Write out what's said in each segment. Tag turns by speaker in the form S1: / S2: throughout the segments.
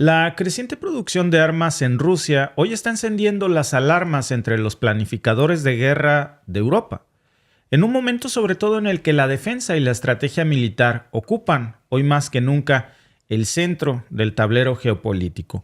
S1: La creciente producción de armas en Rusia hoy está encendiendo las alarmas entre los planificadores de guerra de Europa, en un momento sobre todo en el que la defensa y la estrategia militar ocupan, hoy más que nunca, el centro del tablero geopolítico.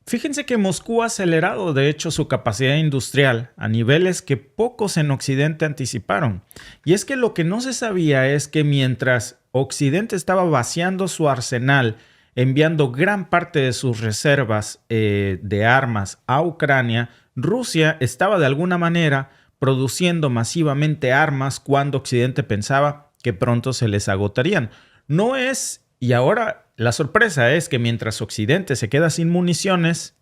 S1: Fíjense que Moscú ha acelerado de hecho su capacidad industrial a niveles que pocos en Occidente anticiparon. Y es que lo que no se sabía es que mientras Occidente estaba vaciando su arsenal, enviando gran parte de sus reservas de armas a Ucrania, Rusia estaba de alguna manera produciendo masivamente armas cuando Occidente pensaba que pronto se les agotarían. No es, y ahora la sorpresa es que mientras Occidente se queda sin municiones,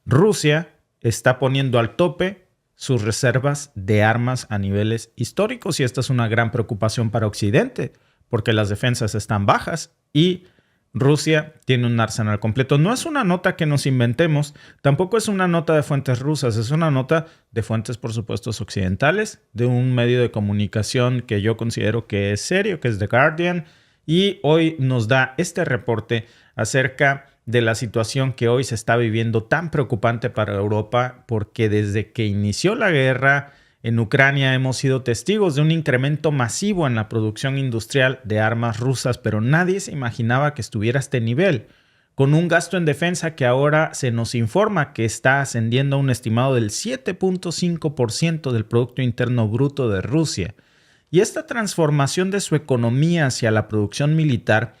S1: Rusia está poniendo al tope sus reservas de armas a niveles históricos y esta es una gran preocupación para Occidente porque las defensas están bajas y Rusia tiene un arsenal completo. No es una nota que nos inventemos, tampoco es una nota de fuentes rusas, es una nota de fuentes, por supuesto, occidentales, de un medio de comunicación que yo considero que es serio, que es The Guardian, y hoy nos da este reporte acerca de la situación que hoy se está viviendo tan preocupante para Europa, porque desde que inició la guerra en Ucrania hemos sido testigos de un incremento masivo en la producción industrial de armas rusas, pero nadie se imaginaba que estuviera a este nivel, con un gasto en defensa que ahora se nos informa que está ascendiendo a un estimado del 7.5% del Producto Interno Bruto de Rusia. Y esta transformación de su economía hacia la producción militar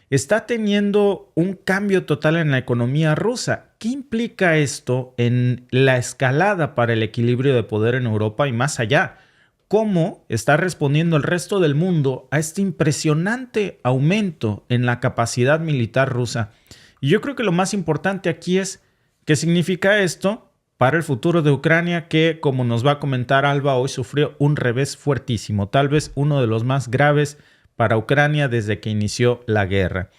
S1: está teniendo un cambio total en la economía rusa. ¿Qué implica esto en la escalada para el equilibrio de poder en Europa y más allá? ¿Cómo está respondiendo el resto del mundo a este impresionante aumento en la capacidad militar rusa? Y yo creo que lo más importante aquí es qué significa esto para el futuro de Ucrania, que, como nos va a comentar Alba, hoy sufrió un revés fuertísimo, tal vez uno de los más graves para Ucrania desde que inició la guerra.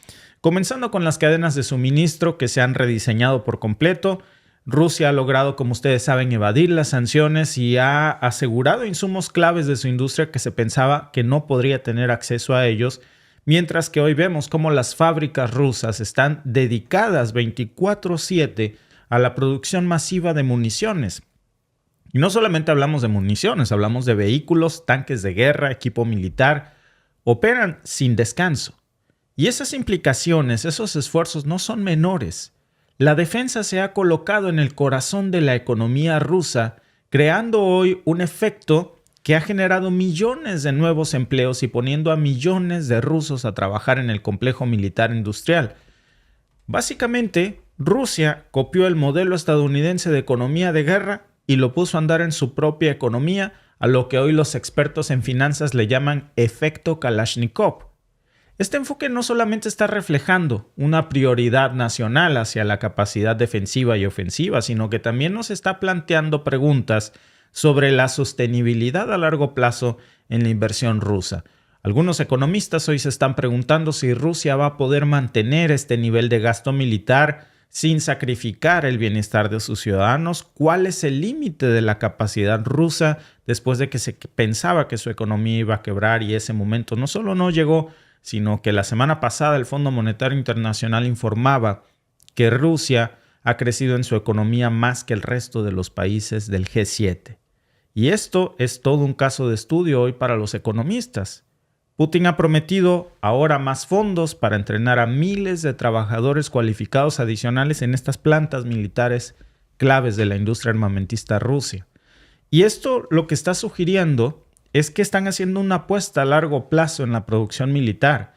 S1: Comenzando con las cadenas de suministro que se han rediseñado por completo, Rusia ha logrado, como ustedes saben, evadir las sanciones y ha asegurado insumos claves de su industria que se pensaba que no podría tener acceso a ellos, mientras que hoy vemos cómo las fábricas rusas están dedicadas 24/7 a la producción masiva de municiones. Y no solamente hablamos de municiones, hablamos de vehículos, tanques de guerra, equipo militar. Operan sin descanso. Y esas implicaciones, esos esfuerzos no son menores. La defensa se ha colocado en el corazón de la economía rusa, creando hoy un efecto que ha generado millones de nuevos empleos y poniendo a millones de rusos a trabajar en el complejo militar industrial. Básicamente, Rusia copió el modelo estadounidense de economía de guerra y lo puso a andar en su propia economía, a lo que hoy los expertos en finanzas le llaman efecto Kalashnikov. Este enfoque no solamente está reflejando una prioridad nacional hacia la capacidad defensiva y ofensiva, sino que también nos está planteando preguntas sobre la sostenibilidad a largo plazo en la inversión rusa. Algunos economistas hoy se están preguntando si Rusia va a poder mantener este nivel de gasto militar sin sacrificar el bienestar de sus ciudadanos. ¿Cuál es el límite de la capacidad rusa después de que se pensaba que su economía iba a quebrar y ese momento no solo no llegó, sino que la semana pasada el Fondo Monetario Internacional informaba que Rusia ha crecido en su economía más que el resto de los países del G7? Y esto es todo un caso de estudio hoy para los economistas. Putin ha prometido ahora más fondos para entrenar a miles de trabajadores cualificados adicionales en estas plantas militares claves de la industria armamentista rusa. Y esto lo que está sugiriendo es que están haciendo una apuesta a largo plazo en la producción militar.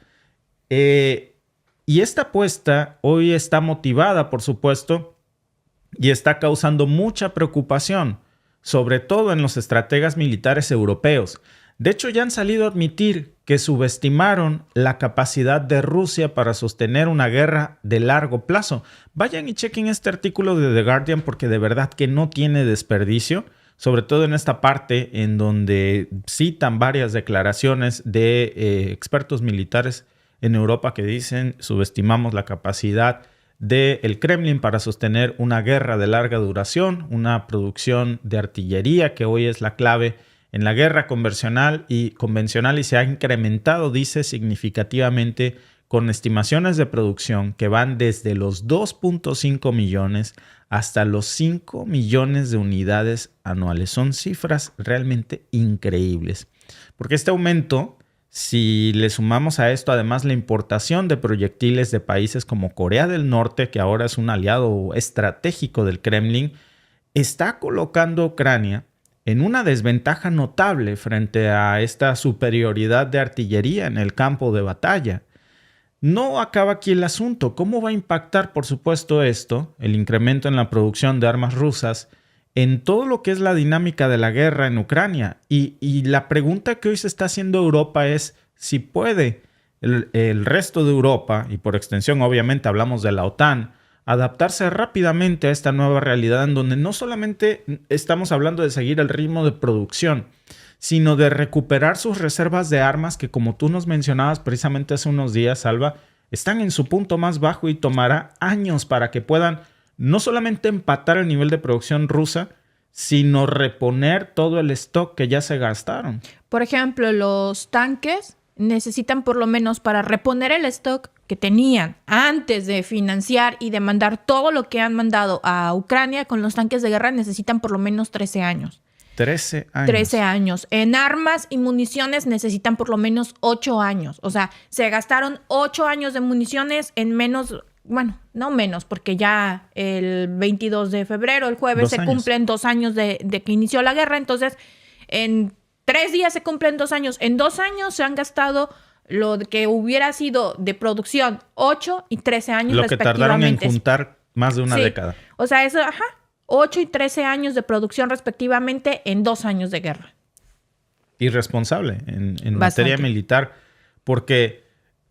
S1: Y esta apuesta hoy está motivada, por supuesto, y está causando mucha preocupación, sobre todo en los estrategas militares europeos. De hecho, ya han salido a admitir que subestimaron la capacidad de Rusia para sostener una guerra de largo plazo. Vayan y chequen este artículo de The Guardian porque de verdad que no tiene desperdicio, sobre todo en esta parte en donde citan varias declaraciones de expertos militares en Europa que dicen subestimamos la capacidad del Kremlin para sostener una guerra de larga duración, una producción de artillería que hoy es la clave en la guerra convencional y se ha incrementado, dice, significativamente con estimaciones de producción que van desde los 2.5 millones hasta los 5 millones de unidades anuales. Son cifras realmente increíbles. Porque este aumento, si le sumamos a esto además la importación de proyectiles de países como Corea del Norte, que ahora es un aliado estratégico del Kremlin, está colocando a Ucrania en una desventaja notable frente a esta superioridad de artillería en el campo de batalla. No acaba aquí el asunto. ¿Cómo va a impactar, por supuesto, esto, el incremento en la producción de armas rusas, en todo lo que es la dinámica de la guerra en Ucrania? Y la pregunta que hoy se está haciendo Europa es si puede el resto de Europa, y por extensión obviamente hablamos de la OTAN, adaptarse rápidamente a esta nueva realidad en donde no solamente estamos hablando de seguir el ritmo de producción, sino de recuperar sus reservas de armas que, como tú nos mencionabas precisamente hace unos días, Salva, están en su punto más bajo y tomará años para que puedan no solamente empatar el nivel de producción rusa, sino reponer todo el stock que ya se gastaron.
S2: Por ejemplo, los tanques necesitan por lo menos para reponer el stock que tenían antes de financiar y de mandar todo lo que han mandado a Ucrania con los tanques de guerra, necesitan por lo menos 13 años.
S1: 13 años.
S2: 13 años. En armas y municiones necesitan por lo menos 8 años. O sea, se gastaron 8 años de municiones en menos, bueno, no menos, porque ya el 22 de febrero, el jueves, se cumplen 2 años de que inició la guerra. Entonces, en 3 días se cumplen 2 años. En 2 años se han gastado lo que hubiera sido de producción 8 y 13 años respectivamente. Lo que tardaron en
S1: juntar más de una década.
S2: O sea, eso, 8 y 13 años de producción respectivamente en 2 años de guerra.
S1: Irresponsable en materia militar, porque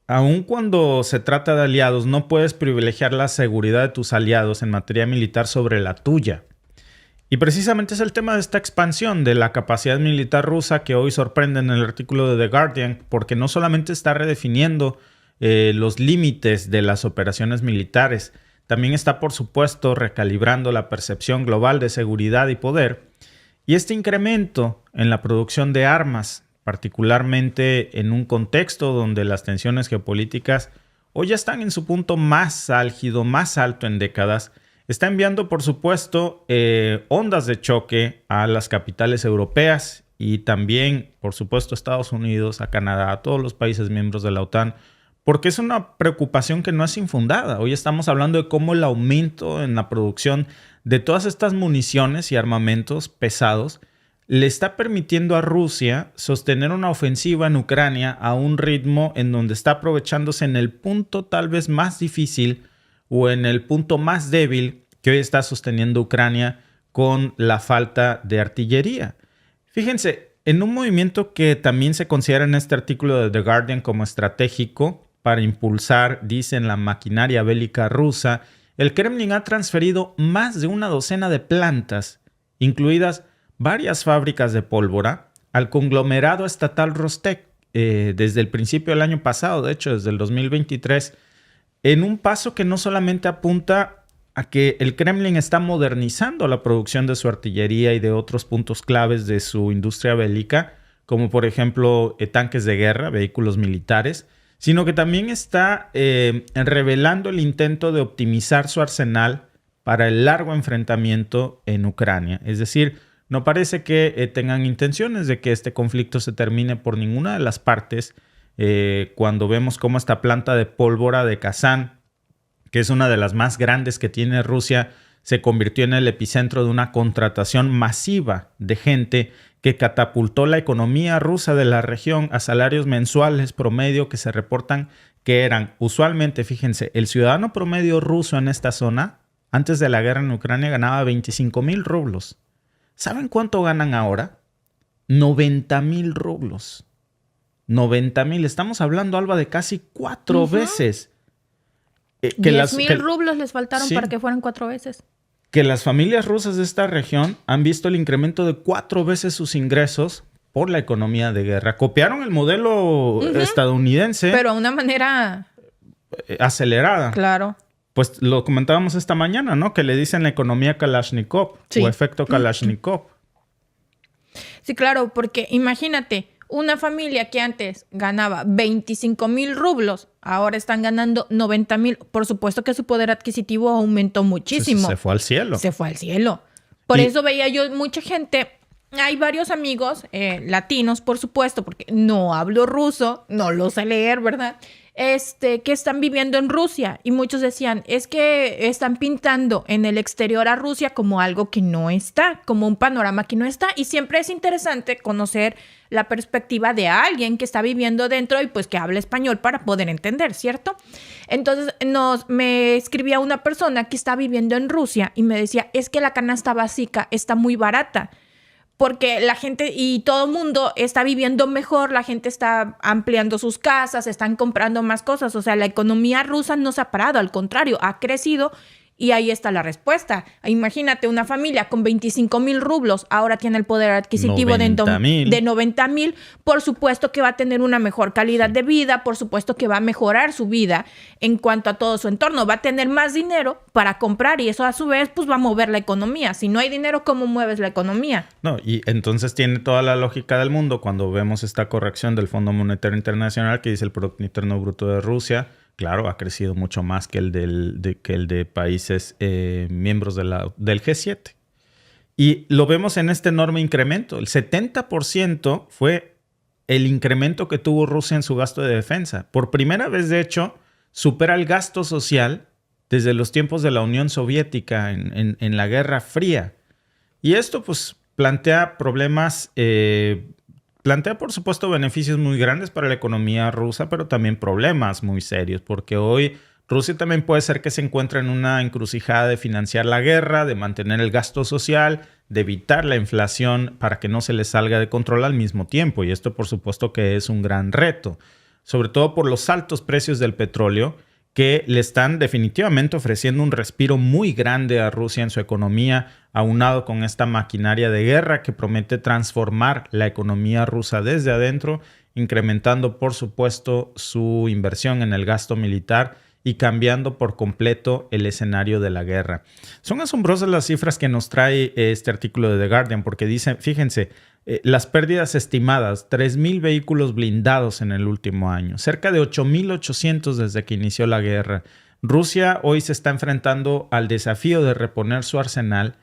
S1: aun cuando se trata de aliados, no puedes privilegiar la seguridad de tus aliados en materia militar sobre la tuya. Y precisamente es el tema de esta expansión de la capacidad militar rusa que hoy sorprende en el artículo de The Guardian, porque no solamente está redefiniendo los límites de las operaciones militares, también está, por supuesto, recalibrando la percepción global de seguridad y poder. Y este incremento en la producción de armas, particularmente en un contexto donde las tensiones geopolíticas hoy ya están en su punto más álgido, más alto en décadas, está enviando, por supuesto, ondas de choque a las capitales europeas y también, por supuesto, a Estados Unidos, a Canadá, a todos los países miembros de la OTAN, porque es una preocupación que no es infundada. Hoy estamos hablando de cómo el aumento en la producción de todas estas municiones y armamentos pesados le está permitiendo a Rusia sostener una ofensiva en Ucrania a un ritmo en donde está aprovechándose en el punto tal vez más difícil o en el punto más débil que hoy está sosteniendo Ucrania con la falta de artillería. Fíjense, en un movimiento que también se considera en este artículo de The Guardian como estratégico para impulsar, dicen, la maquinaria bélica rusa, el Kremlin ha transferido más de una docena de plantas, incluidas varias fábricas de pólvora, al conglomerado estatal Rostec desde el principio del año pasado, de hecho desde el 2023, en un paso que no solamente apunta a que el Kremlin está modernizando la producción de su artillería y de otros puntos claves de su industria bélica, como por ejemplo tanques de guerra, vehículos militares, sino que también está revelando el intento de optimizar su arsenal para el largo enfrentamiento en Ucrania. Es decir, no parece que tengan intenciones de que este conflicto se termine por ninguna de las partes. Cuando vemos cómo esta planta de pólvora de Kazán, que es una de las más grandes que tiene Rusia, se convirtió en el epicentro de una contratación masiva de gente que catapultó la economía rusa de la región a salarios mensuales promedio que se reportan que eran usualmente, fíjense, el ciudadano promedio ruso en esta zona, antes de la guerra en Ucrania, ganaba 25,000 rublos. ¿Saben cuánto ganan ahora? 90,000 rublos. 90,000. Estamos hablando, Alba, de casi 4 veces.
S2: 10,000 rublos les faltaron para que fueran 4 veces.
S1: Que las familias rusas de esta región han visto el incremento de 4 veces sus ingresos por la economía de guerra. Copiaron el modelo estadounidense.
S2: Pero de una manera
S1: acelerada.
S2: Claro.
S1: Pues lo comentábamos esta mañana, ¿no? Que le dicen la economía Kalashnikov o efecto Kalashnikov.
S2: Sí, claro, porque imagínate, una familia que antes ganaba 25,000 rublos, ahora están ganando 90,000. Por supuesto que su poder adquisitivo aumentó muchísimo.
S1: Se fue al cielo.
S2: Se fue al cielo. Por eso veía yo mucha gente. Hay varios amigos latinos, por supuesto, porque no hablo ruso, no lo sé leer, ¿verdad? Que están viviendo en Rusia, y muchos decían, es que están pintando en el exterior a Rusia como algo que no está, como un panorama que no está, y siempre es interesante conocer la perspectiva de alguien que está viviendo dentro y pues que habla español para poder entender, ¿cierto? Entonces me escribía una persona que está viviendo en Rusia y me decía, es que la canasta básica está muy barata, porque la gente y todo el mundo está viviendo mejor, la gente está ampliando sus casas, están comprando más cosas. O sea, la economía rusa no se ha parado, al contrario, ha crecido. Y ahí está la respuesta. Imagínate, una familia con 25,000 rublos ahora tiene el poder adquisitivo de 90,000. Por supuesto que va a tener una mejor calidad de vida, por supuesto que va a mejorar su vida en cuanto a todo su entorno. Va a tener más dinero para comprar y eso a su vez pues va a mover la economía. Si no hay dinero, ¿cómo mueves la economía?
S1: No, y entonces tiene toda la lógica del mundo cuando vemos esta corrección del Fondo Monetario Internacional que dice el Producto Interno Bruto de Rusia. Claro, ha crecido mucho más que el de países miembros del G7. Y lo vemos en este enorme incremento. El 70% fue el incremento que tuvo Rusia en su gasto de defensa. Por primera vez, de hecho, supera el gasto social desde los tiempos de la Unión Soviética en la Guerra Fría. Y esto pues plantea problemas... Plantea, por supuesto, beneficios muy grandes para la economía rusa, pero también problemas muy serios, porque hoy Rusia también puede ser que se encuentre en una encrucijada de financiar la guerra, de mantener el gasto social, de evitar la inflación para que no se le salga de control al mismo tiempo. Y esto, por supuesto, que es un gran reto, sobre todo por los altos precios del petróleo, que le están definitivamente ofreciendo un respiro muy grande a Rusia en su economía, aunado con esta maquinaria de guerra que promete transformar la economía rusa desde adentro, incrementando, por supuesto, su inversión en el gasto militar y cambiando por completo el escenario de la guerra. Son asombrosas las cifras que nos trae este artículo de The Guardian, porque dicen, fíjense, las pérdidas estimadas, 3,000 vehículos blindados en el último año, cerca de 8,800 desde que inició la guerra. Rusia hoy se está enfrentando al desafío de reponer su arsenal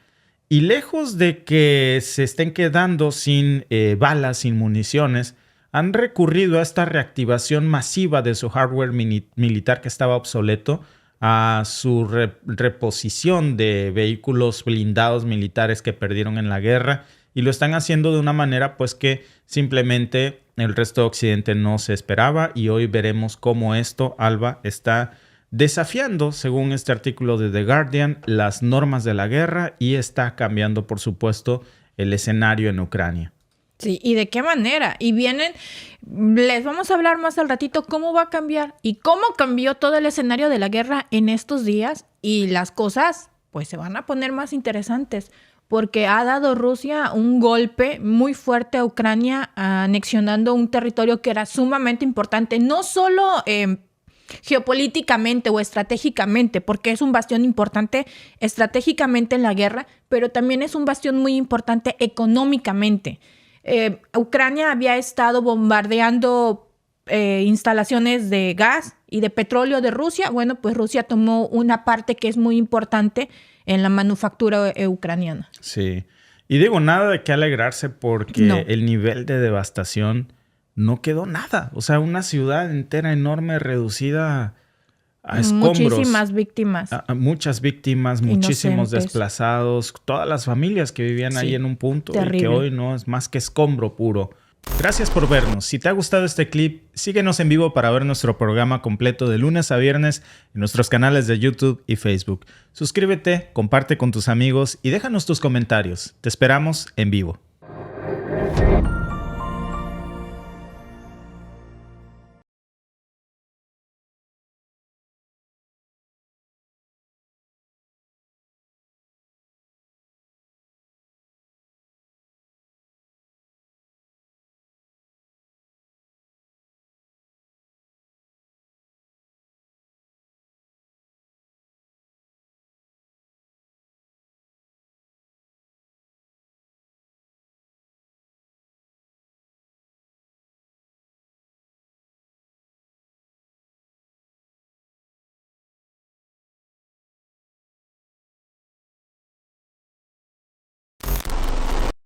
S1: y lejos de que se estén quedando sin balas, sin municiones, han recurrido a esta reactivación masiva de su hardware militar que estaba obsoleto, a su reposición de vehículos blindados militares que perdieron en la guerra, y lo están haciendo de una manera pues que simplemente el resto de Occidente no se esperaba, y hoy veremos cómo esto, Alba, está desafiando, según este artículo de The Guardian, las normas de la guerra y está cambiando, por supuesto, el escenario en Ucrania.
S2: Sí, ¿y de qué manera? Y les vamos a hablar más al ratito cómo va a cambiar y cómo cambió todo el escenario de la guerra en estos días, y las cosas pues se van a poner más interesantes porque ha dado Rusia un golpe muy fuerte a Ucrania, anexionando un territorio que era sumamente importante, no solo geopolíticamente o estratégicamente, porque es un bastión importante estratégicamente en la guerra, pero también es un bastión muy importante económicamente. Ucrania había estado bombardeando instalaciones de gas y de petróleo de Rusia. Bueno, pues Rusia tomó una parte que es muy importante en la manufactura ucraniana.
S1: Sí, y digo, nada de qué alegrarse porque el nivel de devastación no quedó nada. O sea, una ciudad entera enorme reducida a escombros.
S2: Muchísimas víctimas.
S1: Muchas víctimas, muchísimos desplazados, todas las familias que vivían ahí en un punto y que hoy no es más que escombro puro. Gracias por vernos. Si te ha gustado este clip, síguenos en vivo para ver nuestro programa completo de lunes a viernes en nuestros canales de YouTube y Facebook. Suscríbete, comparte con tus amigos y déjanos tus comentarios. Te esperamos en vivo.